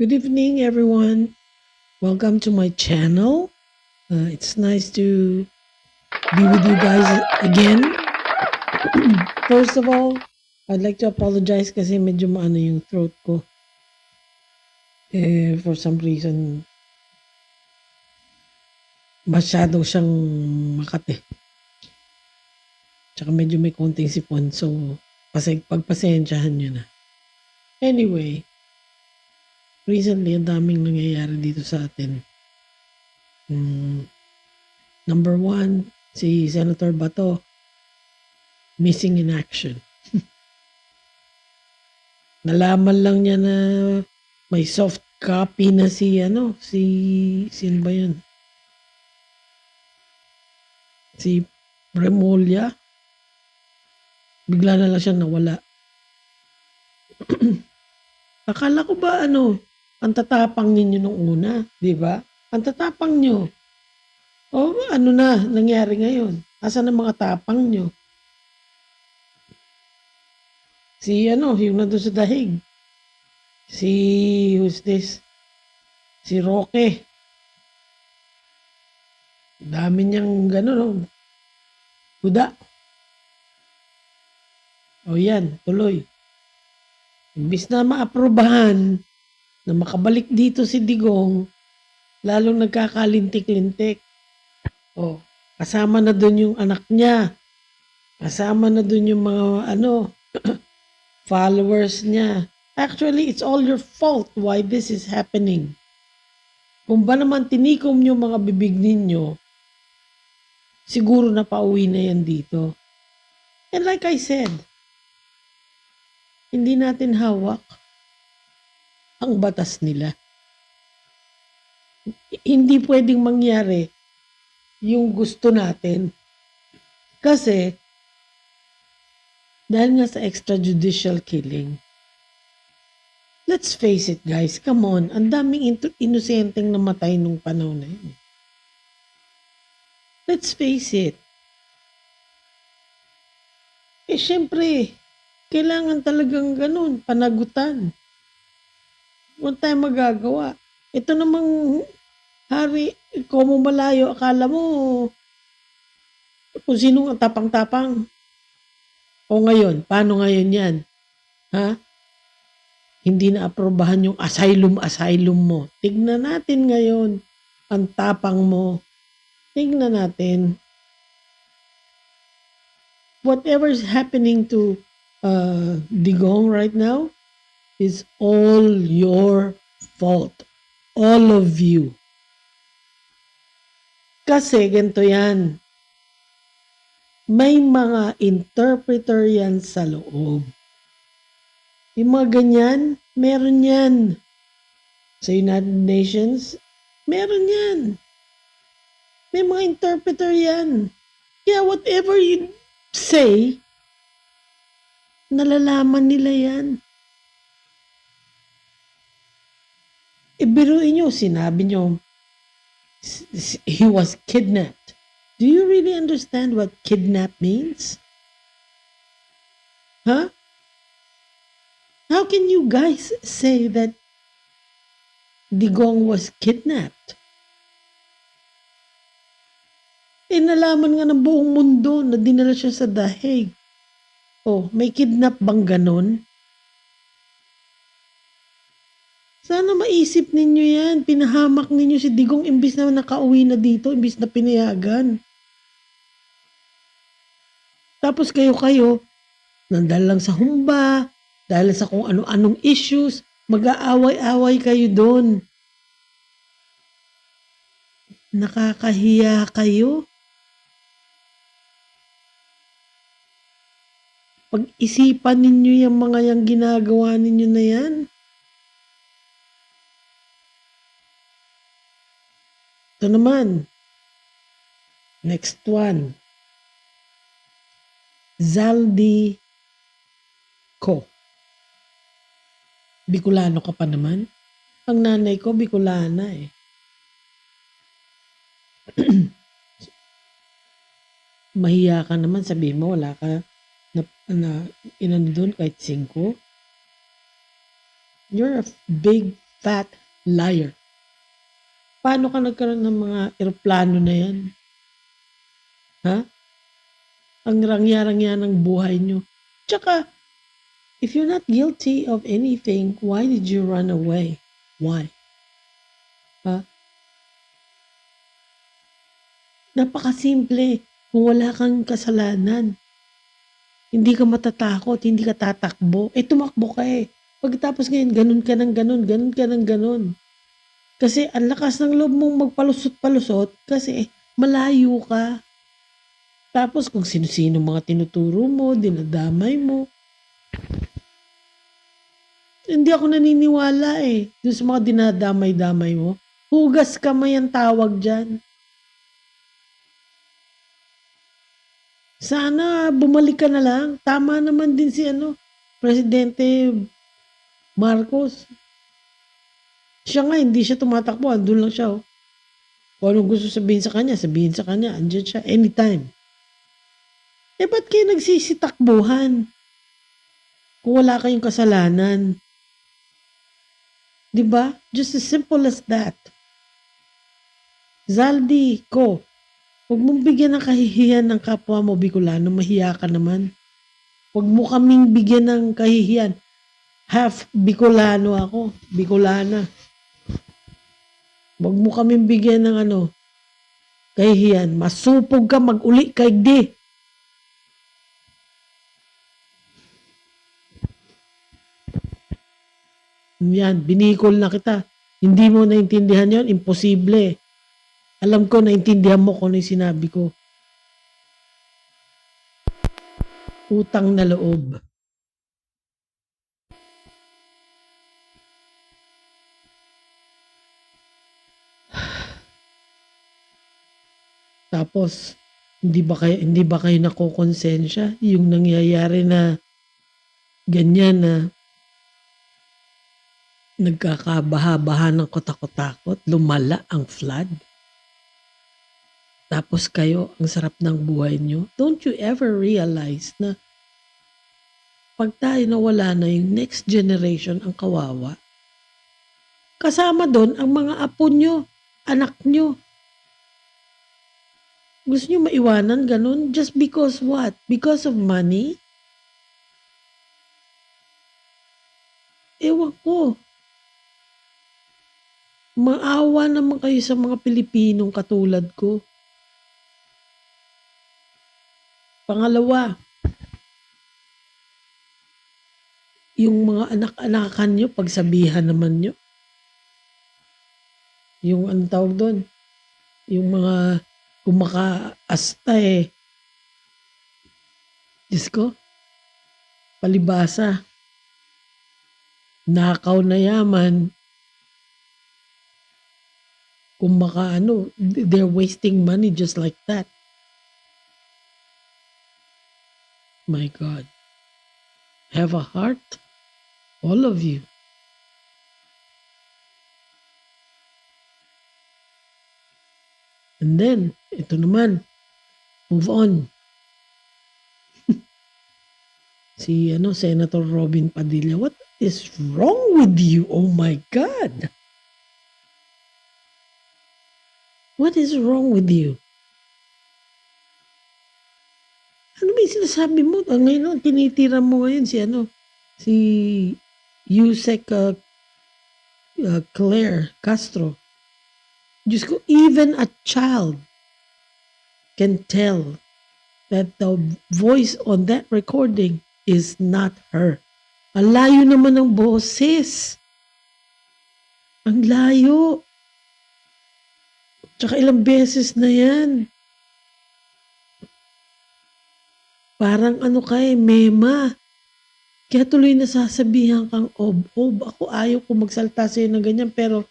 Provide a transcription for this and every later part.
Good evening, everyone. Welcome to my channel. It's nice to be with you guys again. First of all, I'd like to apologize kasi medyo maano yung throat ko. For some reason, masyado siyang makate. Tsaka medyo may konting sipon. So, pagpasensyahan nyo na. Anyway, recently, ang daming nangyayari dito sa atin. Number one, si Senator Bato, missing in action. Nalaman lang niya na may soft copy na sino ba yun? Si Remulla. Bigla na lang siya nawala. Akala ko ba ang tatapang ninyo nung una, di ba? Ang tatapang nyo. O ano na nangyari ngayon? Asan ang mga tapang nyo? Yung nandun sa dahig. Who's this? Si Roque. Dami niyang gano'n. Huda. O yan, tuloy. Imbis na maaprobahan na makabalik dito si Digong, lalong nagkakalintik-lintik. O, kasama na doon yung anak niya. Kasama na doon yung mga followers niya. Actually, it's all your fault why this is happening. Kung ba naman tinikom nyo mga bibig ninyo, siguro na pauwi na yan dito. And like I said, hindi natin hawak ang batas nila. Hindi pwedeng mangyari yung gusto natin. Kasi, dahil nga sa extrajudicial killing, let's face it guys, come on, ang daming inosenteng namatay nung panahon na yun. Let's face it. Syempre, kailangan talagang ganun, panagutan. Huwag tayong magagawa. Ito namang hari, komo malayo, akala mo kung sinong ang tapang-tapang. O ngayon, paano ngayon yan? Ha? Hindi na aprobahan yung asylum mo. Tignan natin ngayon ang tapang mo. Tignan natin. Whatever's happening to Digong right now is all your fault. All of you. Kasi ganito yan. May mga interpreter yan sa loob. Yung mga ganyan, meron yan. Sa United Nations, meron yan. May mga interpreter yan. Kaya whatever you say, nalalaman nila yan. Biruin nyo, sinabi nyo, he was kidnapped. Do you really understand what kidnap means? Huh? How can you guys say that Digong was kidnapped? Nalaman nga ng buong mundo na dinala siya sa dahig. Oh, may kidnap bang ganon? Sana maisip ninyo yan. Pinahamak ninyo si Digong imbis na nakauwi na dito, imbis na pinayagan. Tapos kayo, nandal lang sa humba, dahil sa kung ano-anong issues, mag-aaway-away kayo doon. Nakakahiya kayo. Pag-isipan ninyo yung mga yung ginagawa ninyo na yan. Ito naman. Next one. Zaldi ko. Bicolano ka pa naman. Ang nanay ko, Bicolana eh. Mahiya ka naman, sabihin mo, wala ka na inano doon kahit 5. You're a big fat liar. Paano ka nagkaroon ng mga eroplano na yan? Ha? Ang rangya-rangya ng buhay nyo. Tsaka, if you're not guilty of anything, why did you run away? Why? Ha? Napakasimple. Kung wala kang kasalanan, hindi ka matatakot, hindi ka tatakbo. Tumakbo ka eh. Pagkatapos ngayon, ganun ka ng ganun, ganun ka ng ganun. Kasi ang lakas ng loob mong magpalusot-palusot kasi malayo ka. Tapos kung sino-sino mga tinuturo mo, dinadamay mo. Hindi ako naniniwala eh. Doon sa mga dinadamay-damay mo. Hugas kamay ang tawag dyan. Sana bumalik ka na lang. Tama naman din si Presidente Marcos. Siya nga, hindi siya tumatakbo. Andun lang siya. Kung anong gusto sabihin sa kanya, Andyan siya anytime. Ba't kayo nagsisitakbuhan? Kung wala kayong kasalanan. Diba? Just as simple as that. Zaldi ko, huwag mong bigyan ng kahihiyan ng kapwa mo, Bicolano. Mahiya ka naman. Huwag mo kaming bigyan ng kahihiyan. Half Bicolano ako. Bicolana. Huwag mo kaming bigyan ng kahihiyan. Masupog ka, mag-uli kay di. Yan, binikol na kita. Hindi mo naintindihan yon, imposible. Alam ko, naintindihan mo kung ano yung sinabi ko. Utang na loob. Tapos, hindi ba kayo nakokonsensya yung nangyayari na ganyan na nagkakabaha-baha ng kotakot-takot, lumala ang flood? Tapos kayo, ang sarap ng buhay nyo. Don't you ever realize na pag tayo nawala na, yung next generation ang kawawa? Kasama doon ang mga apo nyo, anak nyo. Gusto nyo maiwanan ganun? Just because what? Because of money? Ewan ko. Maawa naman kayo sa mga Pilipinong katulad ko. Pangalawa, yung mga anak-anakan nyo, pagsabihan naman nyo. Yung anong tawag doon? Yung mga kumakaasta eh. Diyos ko, palibasa. Nakaw na yaman. Kung they're wasting money just like that. My God. Have a heart. All of you. And then, ito naman. Move on. Si Senator Robin Padilla. What is wrong with you? Oh my God. What is wrong with you? Ano ba yung sinasabi mo? Ngayon, tinitira mo ngayon si Yusek Claire Castro. Diyos ko, even a child can tell that the voice on that recording is not her. Ang layo naman ng boses. Ang layo. Tsaka ilang beses na yan. Parang mema. Kaya tuloy nasasabihan kang ob-ob. Ako ayaw ko magsalta sa'yo ng ganyan, pero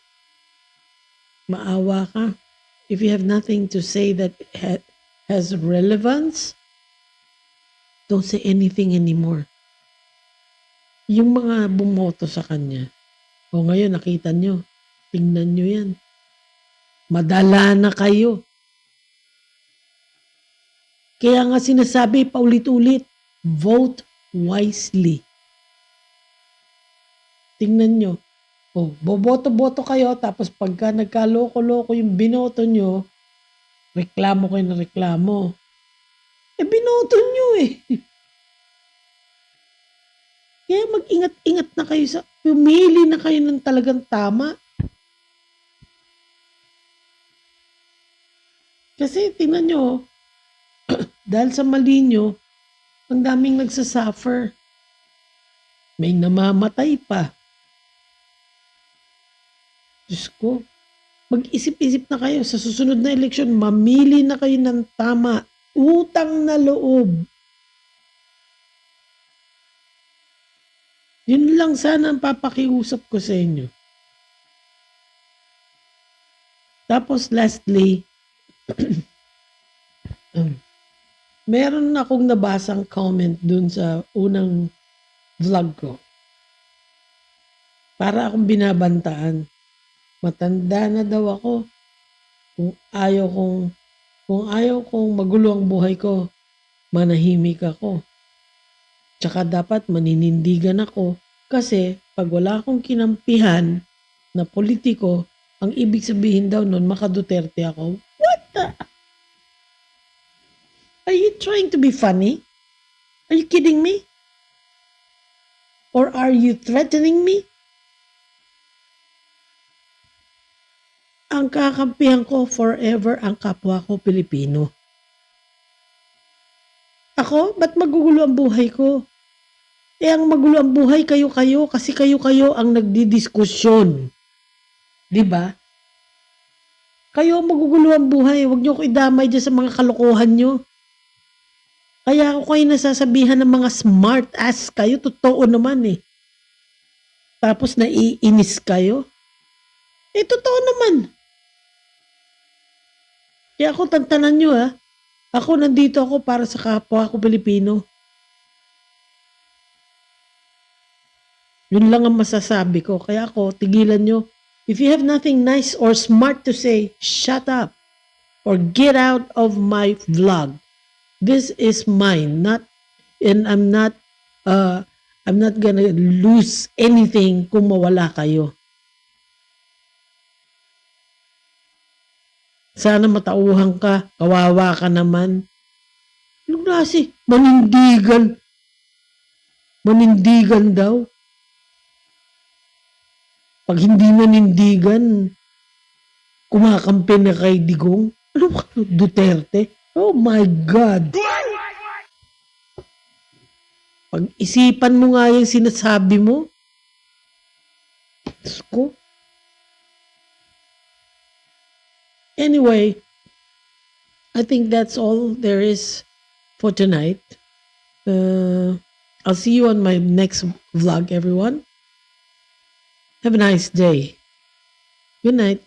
maawa ka. If you have nothing to say that has relevance, don't say anything anymore. Yung mga bumoto sa kanya, ngayon nakita nyo, tingnan nyo yan. Madala na kayo. Kaya nga sinasabi paulit-ulit, vote wisely. Tingnan nyo, Boboto-boto kayo tapos pagka nagkaloko-loko yung binoto nyo, reklamo kayo ng reklamo. Binoto nyo eh. Kaya mag-ingat-ingat na kayo pumili na kayo ng talagang tama. Kasi tingnan nyo, dahil sa mali nyo, ang daming nagsasuffer. May namamatay pa. Diyos ko, mag-isip-isip na kayo sa susunod na eleksyon, mamili na kayo ng tama. Utang na loob. Yun lang sana ang papakiusap ko sa inyo. Tapos lastly, meron akong nabasang comment dun sa unang vlog ko. Para akong binabantaan. Matanda na daw ako. Kung ayaw kong magulo ang buhay ko, manahimik ako. Tsaka dapat maninindigan ako kasi pag wala akong kinampihan na politiko, ang ibig sabihin daw nun, maka-Duterte ako. What the? Are you trying to be funny? Are you kidding me? Or are you threatening me? Ang kakampihan ko forever ang kapwa ko Pilipino. Ako? Ba't magugulo ang buhay ko? Ang magulo ang buhay kayo-kayo kasi kayo-kayo ang nagdidiskusyon. 'Di ba? Kayo ang magugulo ang buhay. Huwag niyo ko idamay dyan sa mga kalokohan niyo. Kaya ako kayo nasasabihan ng mga smart ass kayo. Totoo naman eh. Tapos naiinis kayo. Totoo naman. Kaya ako tantanan nyo ha. Ako nandito ako para sa kapwa ko Pilipino. Yun lang ang masasabi ko. Kaya ako, tigilan nyo. If you have nothing nice or smart to say, shut up. Or get out of my vlog. This is mine. And I'm not gonna lose anything kung mawala kayo. Sana matauhan ka. Kawawa ka naman. Anong klase? Manindigan. Manindigan daw. Pag hindi manindigan, kumakampi na kay Digong. Ano ka? Duterte? Oh my God. Pag-isipan mo nga yung sinasabi mo. Diyos ko. Anyway, I think that's all there is for tonight. I'll see you on my next vlog, everyone. Have a nice day. Good night.